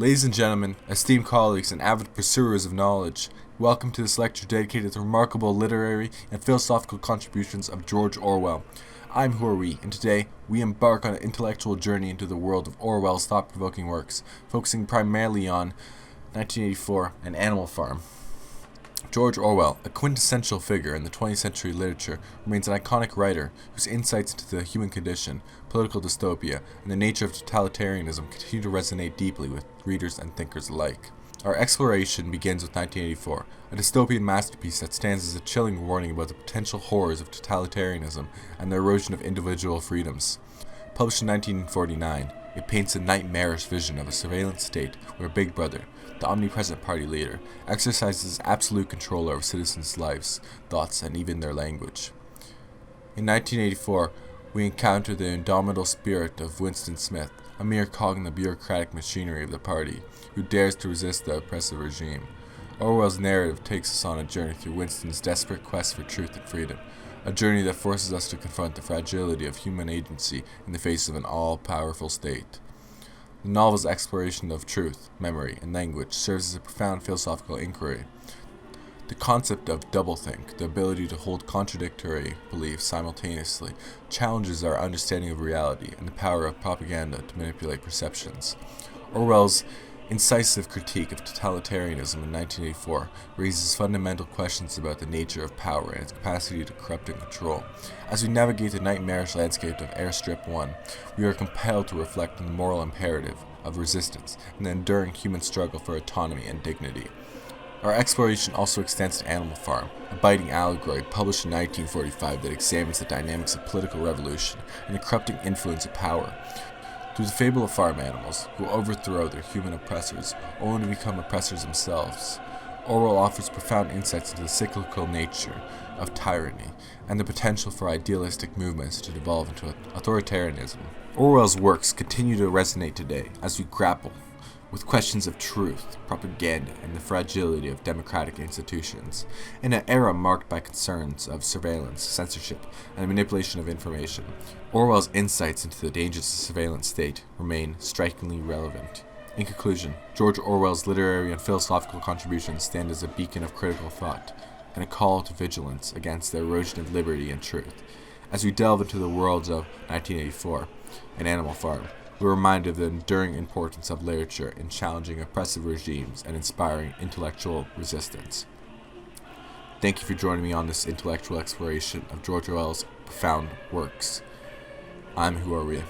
Ladies and gentlemen, esteemed colleagues, and avid pursuers of knowledge, welcome to this lecture dedicated to the remarkable literary and philosophical contributions of George Orwell. I'm Who Are We, and today we embark on an intellectual journey into the world of Orwell's thought-provoking works, focusing primarily on 1984 and Animal Farm. George Orwell, a quintessential figure in the 20th century literature, remains an iconic writer whose insights into the human condition, political dystopia, and the nature of totalitarianism continue to resonate deeply with readers and thinkers alike. Our exploration begins with 1984, a dystopian masterpiece that stands as a chilling warning about the potential horrors of totalitarianism and the erosion of individual freedoms. Published in 1949, it paints a nightmarish vision of a surveillance state where Big Brother, the omnipresent party leader, exercises absolute control over citizens' lives, thoughts, and even their language. In 1984, we encounter the indomitable spirit of Winston Smith, a mere cog in the bureaucratic machinery of the party, who dares to resist the oppressive regime. Orwell's narrative takes us on a journey through Winston's desperate quest for truth and freedom, a journey that forces us to confront the fragility of human agency in the face of an all-powerful state. The novel's exploration of truth, memory, and language serves as a profound philosophical inquiry. The concept of doublethink, the ability to hold contradictory beliefs simultaneously, challenges our understanding of reality and the power of propaganda to manipulate perceptions. Orwell's incisive critique of totalitarianism in 1984 raises fundamental questions about the nature of power and its capacity to corrupt and control. As we navigate the nightmarish landscape of Airstrip 1, we are compelled to reflect on the moral imperative of resistance and the enduring human struggle for autonomy and dignity. Our exploration also extends to Animal Farm, a biting allegory published in 1945 that examines the dynamics of political revolution and the corrupting influence of power. Through the fable of farm animals, who overthrow their human oppressors, only to become oppressors themselves, Orwell offers profound insights into the cyclical nature of tyranny and the potential for idealistic movements to devolve into authoritarianism. Orwell's works continue to resonate today as we grapple with questions of truth, propaganda, and the fragility of democratic institutions. In an era marked by concerns of surveillance, censorship, and manipulation of information, Orwell's insights into the dangers of the surveillance state remain strikingly relevant. In conclusion, George Orwell's literary and philosophical contributions stand as a beacon of critical thought and a call to vigilance against the erosion of liberty and truth. As we delve into the worlds of 1984 and Animal Farm, we're reminded of the enduring importance of literature in challenging oppressive regimes and inspiring intellectual resistance. Thank you for joining me on this intellectual exploration of George Orwell's profound works. I'm Who Are We?